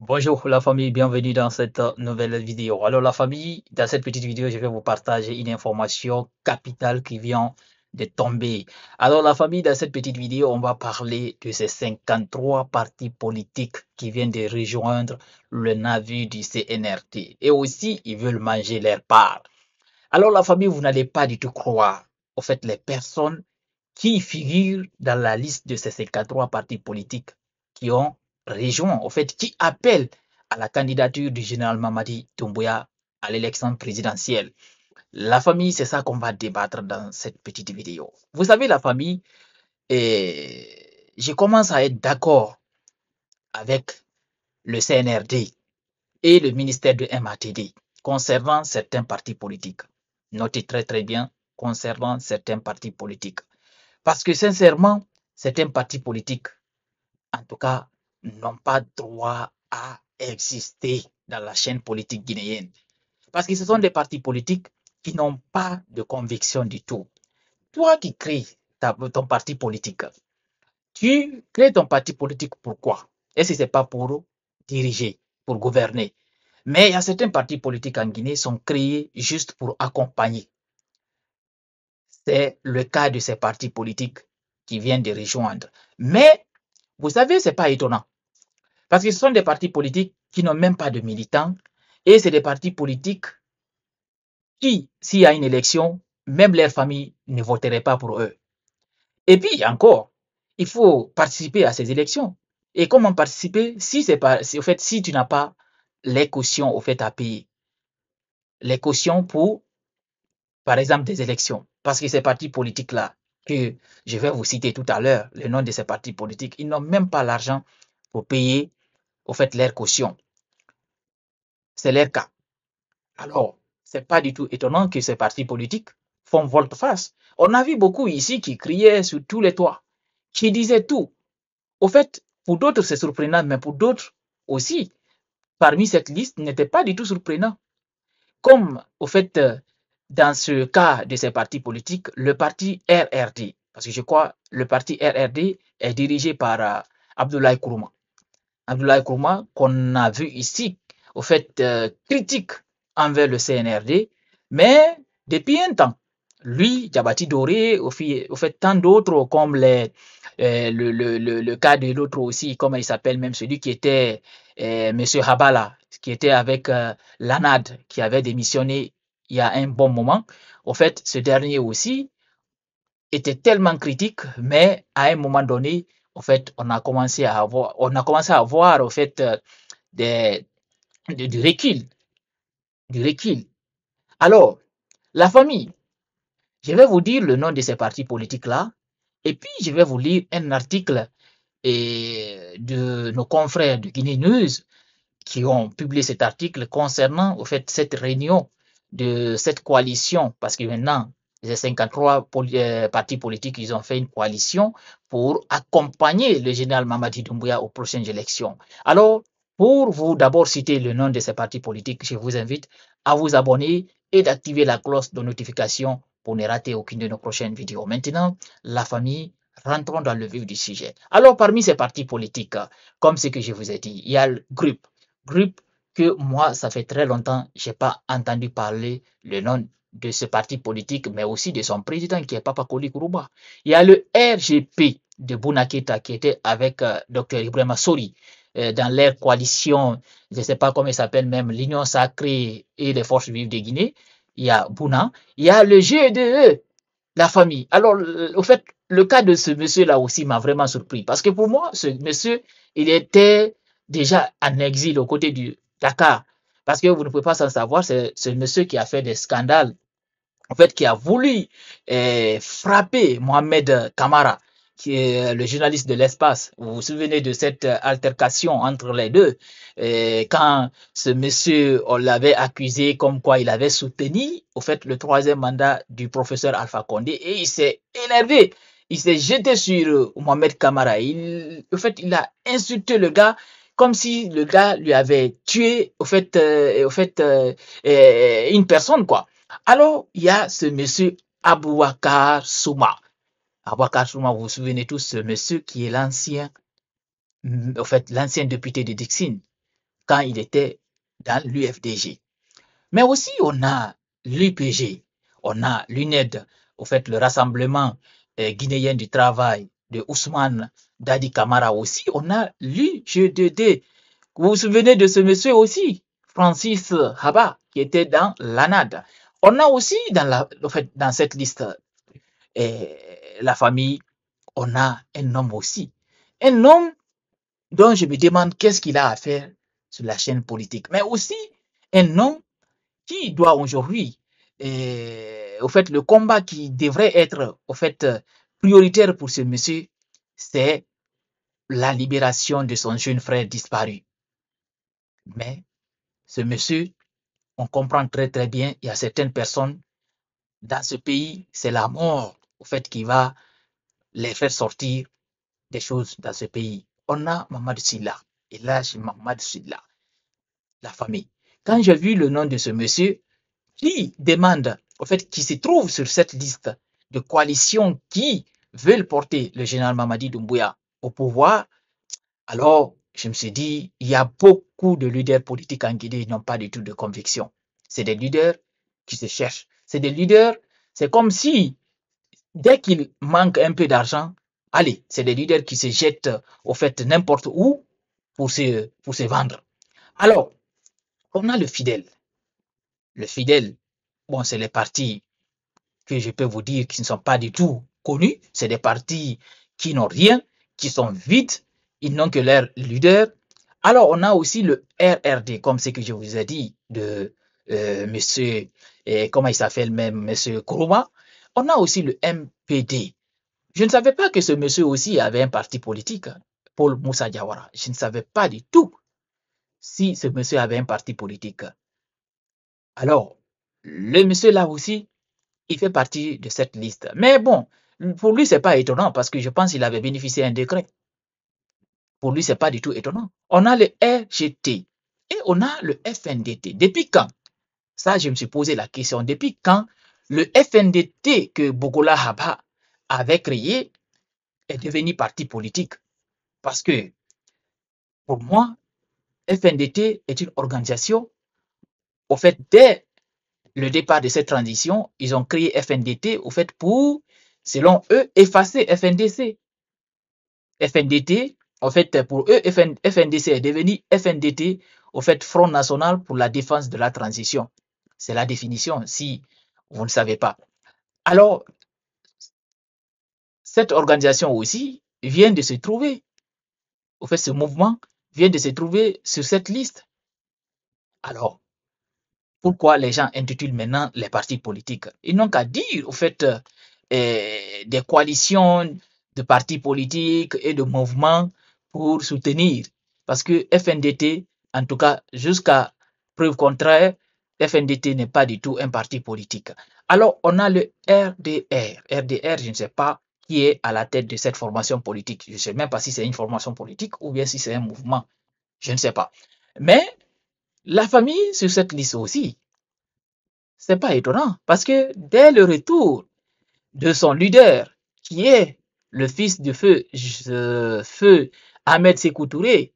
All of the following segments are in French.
Bonjour la famille, bienvenue dans cette nouvelle vidéo. Alors la famille, dans cette petite vidéo, je vais vous partager une information capitale qui vient de tomber. Alors la famille, dans cette petite vidéo, on va parler de ces 53 partis politiques qui viennent de rejoindre le navire du CNRD. Et aussi, ils veulent manger leur part. Alors la famille, vous n'allez pas du tout croire, au fait, les personnes qui figurent dans la liste de ces 53 partis politiques qui ont rejoint, au fait, qui appellent à la candidature du général Mamadi Doumbouya à l'élection présidentielle. La famille, c'est ça qu'on va débattre dans cette petite vidéo. Vous savez, la famille, je commence à être d'accord avec le CNRD et le ministère de MATD concernant certains partis politiques. Notez très très bien concernant certains partis politiques. Parce que sincèrement, certains partis politiques, en tout cas, n'ont pas droit à exister dans la chaîne politique guinéenne. Parce que ce sont des partis politiques qui n'ont pas de conviction du tout. Toi qui crées ton parti politique, tu crées ton parti politique pourquoi? Est-ce que ce n'est pas pour diriger, pour gouverner? Mais il y a certains partis politiques en Guinée qui sont créés juste pour accompagner. C'est le cas de ces partis politiques qui viennent de rejoindre. Mais, vous savez, ce n'est pas étonnant. Parce que ce sont des partis politiques qui n'ont même pas de militants. Et c'est des partis politiques qui, s'il y a une élection, même leurs familles ne voteraient pas pour eux. Et puis encore, il faut participer à ces élections. Et comment participer si c'est pas, si, au fait, si tu n'as pas les cautions au fait à payer, les cautions pour, par exemple, des élections. Parce que ces partis politiques-là, que je vais vous citer tout à l'heure, le nom de ces partis politiques, ils n'ont même pas l'argent pour payer au fait leurs cautions. C'est leur cas. Alors, c'est pas du tout étonnant que ces partis politiques font volte-face. On a vu beaucoup ici qui criaient sur tous les toits, qui disaient tout. Au fait, pour d'autres, c'est surprenant, mais pour d'autres aussi, parmi cette liste, n'était pas du tout surprenant. Comme, au fait, dans ce cas de ces partis politiques, le parti RRD, parce que je crois le parti RRD est dirigé par Abdoulaye Kourouma. Abdoulaye Kourouma, qu'on a vu ici, au fait, critique envers le CNRD, mais depuis un temps, lui, Diabati Doré, au fait, tant d'autres comme le cas de l'autre aussi, comment il s'appelle même, celui qui était M. Habala, qui était avec l'ANAD, qui avait démissionné il y a un bon moment. Au fait, ce dernier aussi était tellement critique, mais à un moment donné, en fait, on a commencé à avoir, au fait, des, du recul, du recul. Alors, la famille, je vais vous dire le nom de ces partis politiques-là, et puis je vais vous lire un article de nos confrères de Guinée News qui ont publié cet article concernant, au fait, cette réunion de cette coalition, parce que maintenant, les 53 partis politiques, ils ont fait une coalition pour accompagner le général Mamadi Doumbouya aux prochaines élections. Alors, pour vous d'abord citer le nom de ces partis politiques, je vous invite à vous abonner et d'activer la cloche de notification pour ne rater aucune de nos prochaines vidéos. Maintenant, la famille, rentrons dans le vif du sujet. Alors, parmi ces partis politiques, comme ce que je vous ai dit, il y a le groupe que moi, ça fait très longtemps, je n'ai pas entendu parler le nom de ce parti politique, mais aussi de son président qui est Papa Koli Kourouba. Il y a le RGP de Bounaketa qui était avec Dr Ibrahima Sori dans leur coalition, je ne sais pas comment il s'appelle même, l'Union Sacrée et les Forces Vives de Guinée. Il y a Bouna. Il y a le GDE, la famille. Alors, au fait, le cas de ce monsieur-là aussi m'a vraiment surpris. Parce que pour moi, ce monsieur, il était déjà en exil aux côtés du Dakar. Parce que vous ne pouvez pas s'en savoir, c'est ce monsieur qui a fait des scandales, en fait, qui a voulu frapper Mohamed Kamara, qui est le journaliste de l'espace. Vous vous souvenez de cette altercation entre les deux, quand ce monsieur, on l'avait accusé comme quoi il avait soutenu, au fait, le troisième mandat du professeur Alpha Condé, et il s'est énervé. Il s'est jeté sur Mohamed Kamara. En fait, il a insulté le gars comme si le gars lui avait tué, une personne, quoi. Alors, il y a ce monsieur Abouakar Souma. Abouakar Souma, vous vous souvenez tous, ce monsieur qui est l'ancien, en fait, l'ancien député de Dixine. quand il était dans l'UFDG. Mais aussi, on a l'UPG, on a l'UNED, au fait, le Rassemblement guinéen du travail de Ousmane Dadi Kamara aussi. On a l'UGDD. Vous vous souvenez de ce monsieur aussi, Francis Haba, qui était dans l'ANAD. On a aussi dans cette liste la famille, on a un homme aussi. Un homme dont je me demande qu'est-ce qu'il a à faire sur la chaîne politique. Mais aussi un homme qui doit aujourd'hui, au fait, le combat qui devrait être, au fait, prioritaire pour ce monsieur, c'est la libération de son jeune frère disparu. Mais ce monsieur, on comprend très très bien, il y a certaines personnes dans ce pays, c'est la mort, au fait, qui va les faire sortir des choses dans ce pays. On a Mamadou Silla, et là, j'ai Mamadou Silla, la famille. Quand j'ai vu le nom de ce monsieur, qui demande, en fait, qui se trouve sur cette liste de coalitions qui veulent porter le général Mamadi Doumbouya au pouvoir, alors je me suis dit, il y a beaucoup de leaders politiques en Guinée qui n'ont pas du tout de conviction. C'est des leaders qui se cherchent. C'est des leaders, c'est comme si, dès qu'il manque un peu d'argent, allez, c'est des leaders qui se jettent, au fait, n'importe où pour se vendre. Alors, on a le fidèle. Le fidèle, bon, c'est les partis que je peux vous dire qui ne sont pas du tout connus. C'est des partis qui n'ont rien, qui sont vides, ils n'ont que leur leader. Alors, on a aussi le RRD, comme ce que je vous ai dit, de monsieur, comment il s'appelle même, monsieur Kourouma. On a aussi le MPD. Je ne savais pas que ce monsieur aussi avait un parti politique, Paul Moussa Diawara. Je ne savais pas du tout si ce monsieur avait un parti politique. Alors, le monsieur là aussi, il fait partie de cette liste. Mais bon, pour lui, c'est pas étonnant parce que je pense qu'il avait bénéficié d'un décret. Pour lui, c'est pas du tout étonnant. On a le RGT et on a le FNDT. Depuis quand? Ça, je me suis posé la question. Depuis quand le FNDT que Bogola Haba avait créé est devenu parti politique? Parce que, pour moi, FNDT est une organisation, au fait, dès le départ de cette transition, ils ont créé FNDT, au fait, pour, selon eux, effacer FNDC. FNDT, en fait, pour eux, FNDC est devenu FNDT, au fait, Front National pour la défense de la transition. C'est la définition, si vous ne savez pas. Alors, cette organisation aussi vient de se trouver, au fait, ce mouvement vient de se trouver sur cette liste. Alors, pourquoi les gens intitulent maintenant les partis politiques? Ils n'ont qu'à dire, au fait, des coalitions de partis politiques et de mouvements pour soutenir. Parce que FNDT, en tout cas, jusqu'à preuve contraire, FNDT n'est pas du tout un parti politique. Alors, on a le RDR. RDR, je ne sais pas qui est à la tête de cette formation politique. Je ne sais même pas si c'est une formation politique ou bien si c'est un mouvement. Je ne sais pas. Mais la famille sur cette liste aussi, c'est pas étonnant parce que dès le retour de son leader, qui est le fils du feu Ahmed Sékou Touré,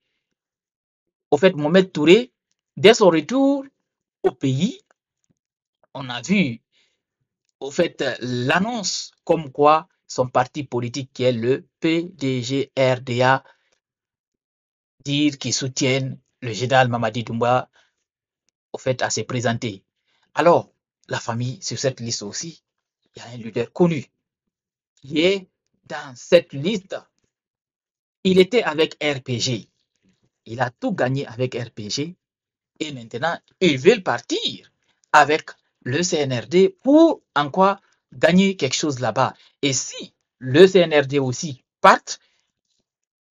au fait Mohamed Touré, dès son retour au pays, on a vu au fait l'annonce comme quoi son parti politique qui est le PDG-RDA dire qu'ils soutiennent le général Mamadi Doumbouya au fait à se présenter. Alors, la famille sur cette liste aussi, il y a un leader connu qui est dans cette liste. Il était avec RPG. Il a tout gagné avec RPG. Et maintenant, ils veulent partir avec le CNRD pour en quoi gagner quelque chose là-bas. Et si le CNRD aussi part,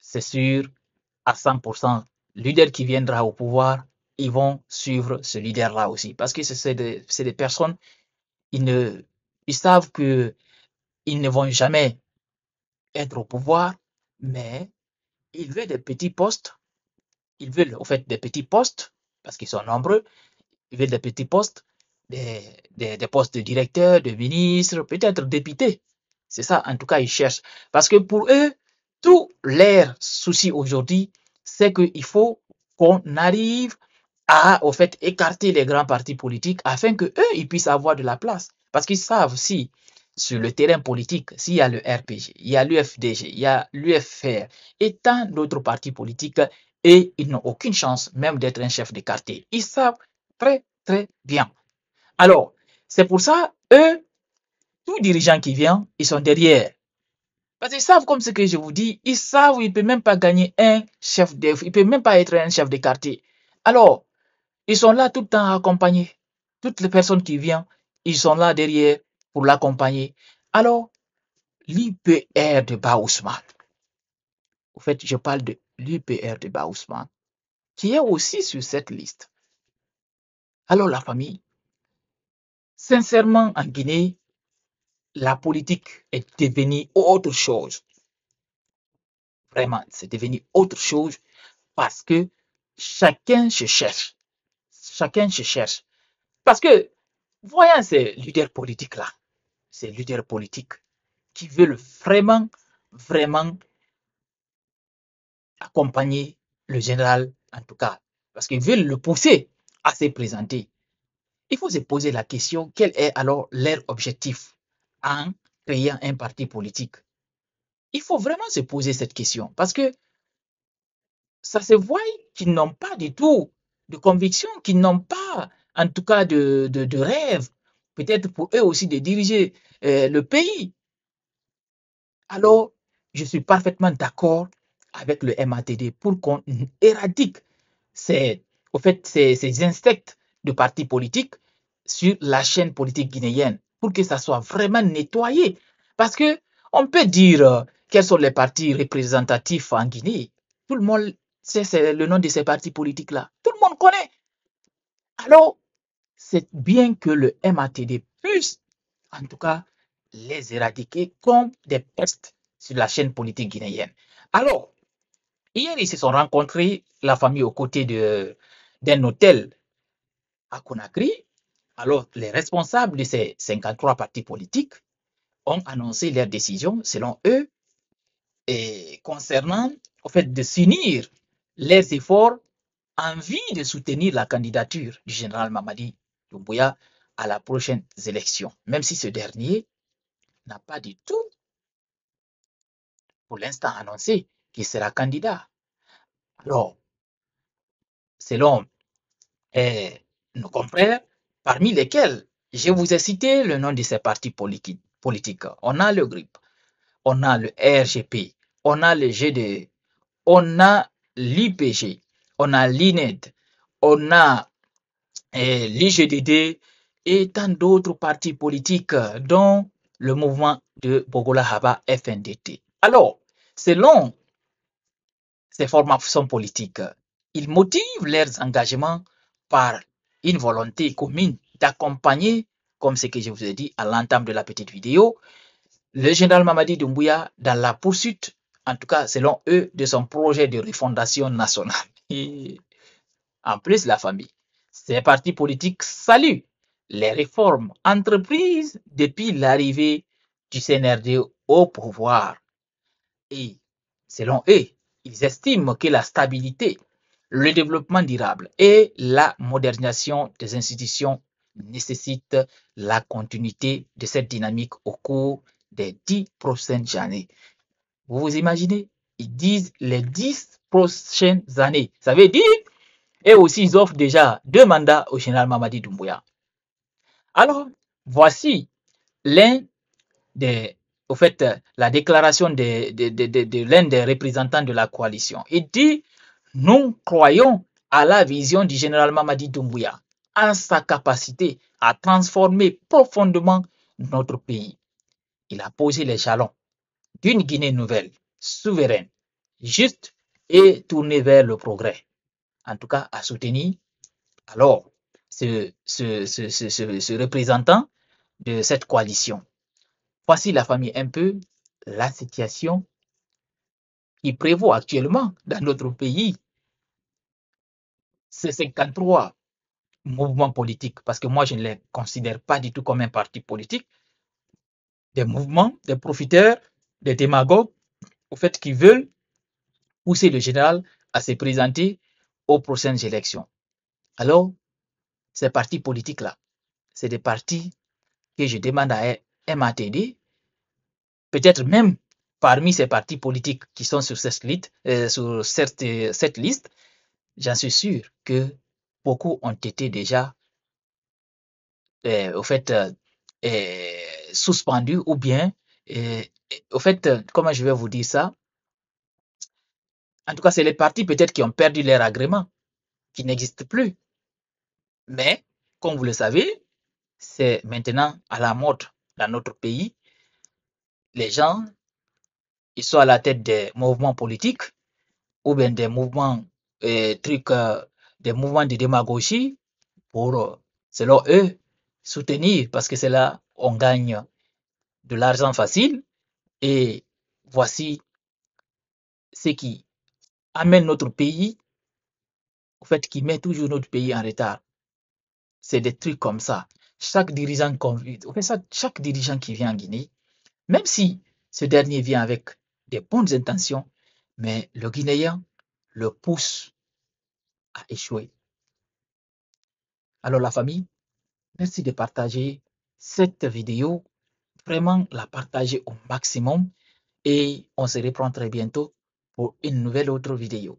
c'est sûr à 100%, le leader qui viendra au pouvoir, ils vont suivre ce leader-là aussi. Parce que c'est des personnes, ils savent qu'ils ne vont jamais être au pouvoir, mais ils veulent des petits postes. Ils veulent au fait des petits postes, parce qu'ils sont nombreux. Ils veulent des petits postes, des postes de directeur, de ministre, peut-être député. C'est ça, en tout cas, ils cherchent. Parce que pour eux, tout leur souci aujourd'hui, c'est qu'il faut qu'on arrive à, au fait, écarter les grands partis politiques afin que eux, ils puissent avoir de la place. Parce qu'ils savent si, sur le terrain politique, s'il y a le RPG, il y a l'UFDG, il y a l'UFR et tant d'autres partis politiques, et ils n'ont aucune chance même d'être un chef de quartier. Ils savent très, très bien. Alors, c'est pour ça, eux, tous dirigeants qui viennent, ils sont derrière. Parce qu'ils savent, comme ce que je vous dis, ils savent qu'ils ne peuvent même pas gagner un chef de, ils ne peuvent même pas être un chef de quartier. Alors, ils sont là tout le temps à accompagner. Toutes les personnes qui viennent, ils sont là derrière pour l'accompagner. Alors, l'UPR de Baousman, au fait, je parle de l'UPR de Baousman, qui est aussi sur cette liste. Alors, la famille, sincèrement, en Guinée, la politique est devenue autre chose. Vraiment, c'est devenu autre chose parce que chacun se cherche. Chacun se cherche. Parce que, voyons ces leaders politiques-là, ces leaders politiques qui veulent vraiment, vraiment accompagner le général, en tout cas, parce qu'ils veulent le pousser à se présenter. Il faut se poser la question, quel est alors leur objectif en créant un parti politique? Il faut vraiment se poser cette question parce que ça se voit qu'ils n'ont pas du tout de conviction, qu'ils n'ont pas, en tout cas, de rêve, peut-être pour eux aussi de diriger le pays. Alors, je suis parfaitement d'accord avec le MATD pour qu'on éradique au fait, ces insectes de partis politiques sur la chaîne politique guinéenne pour que ça soit vraiment nettoyé. Parce que on peut dire quels sont les partis représentatifs en Guinée. Tout le monde sait le nom de ces partis politiques-là. Tout le monde connaît. Alors, c'est bien que le MATD puisse, en tout cas, les éradiquer comme des pestes sur la chaîne politique guinéenne. Alors, hier, ils se sont rencontrés, la famille, aux côtés d'un hôtel à Conakry. Alors, les responsables de ces 53 partis politiques ont annoncé leur décision, selon eux, et concernant au fait de s'unir leurs efforts en vue de soutenir la candidature du général Mamadi Doumbouya à la prochaine élection, même si ce dernier n'a pas du tout, pour l'instant, annoncé qu'il sera candidat. Alors, selon nos confrères, parmi lesquels je vous ai cité le nom de ces partis politiques. On a le GRIP, on a le RGP, on a le GDE, on a l'IPG, on a l'INED, on a l'IGDD et tant d'autres partis politiques, dont le mouvement de Bogola Haba FNDT. Alors, selon ces formations politiques, ils motivent leurs engagements par une volonté commune d'accompagner, comme ce que je vous ai dit à l'entame de la petite vidéo, le général Mamadi Doumbouya dans la poursuite, en tout cas selon eux, de son projet de refondation nationale. Et en plus, la famille, ces partis politiques saluent les réformes entreprises depuis l'arrivée du CNRD au pouvoir. Et selon eux, ils estiment que la stabilité, le développement durable et la modernisation des institutions nécessitent la continuité de cette dynamique au cours des 10 prochaines années. Vous vous imaginez? Ils disent les 10 prochaines années. Ça veut dire, et aussi ils offrent déjà 2 mandats au général Mamadi Doumbouya. Alors, voici l'un des, au fait, la déclaration de l'un des représentants de la coalition. Il dit, nous croyons à la vision du général Mamadi Doumbouya, en sa capacité à transformer profondément notre pays. Il a posé les jalons d'une Guinée nouvelle, souveraine, juste et tournée vers le progrès. En tout cas, à soutenir alors ce représentant de cette coalition. Voici la famille un peu la situation qui prévaut actuellement dans notre pays. Ces 53 mouvements politiques, parce que moi je ne les considère pas du tout comme un parti politique, des mouvements, des profiteurs, des démagogues, au fait qui veulent pousser le général à se présenter aux prochaines élections. Alors, ces partis politiques-là, c'est des partis que je demande à MATD, peut-être même parmi ces partis politiques qui sont sur cette liste, j'en suis sûr que beaucoup ont été déjà au fait suspendus ou bien au fait, comment je vais vous dire ça? En tout cas, c'est les partis peut-être qui ont perdu leur agrément, qui n'existent plus. Mais, comme vous le savez, c'est maintenant à la mode dans notre pays. Les gens, ils sont à la tête des mouvements politiques ou bien des mouvements, des mouvements de démagogie pour, selon eux, soutenir parce que c'est là on gagne de l'argent facile. Et voici ce qui amène notre pays, au fait, qui met toujours notre pays en retard. C'est des trucs comme ça. Chaque dirigeant, chaque dirigeant qui vient en Guinée, même si ce dernier vient avec des bonnes intentions, mais le Guinéen le pousse à échouer. Alors la famille, merci de partager cette vidéo, vraiment la partager au maximum et on se reprend très bientôt pour une nouvelle autre vidéo.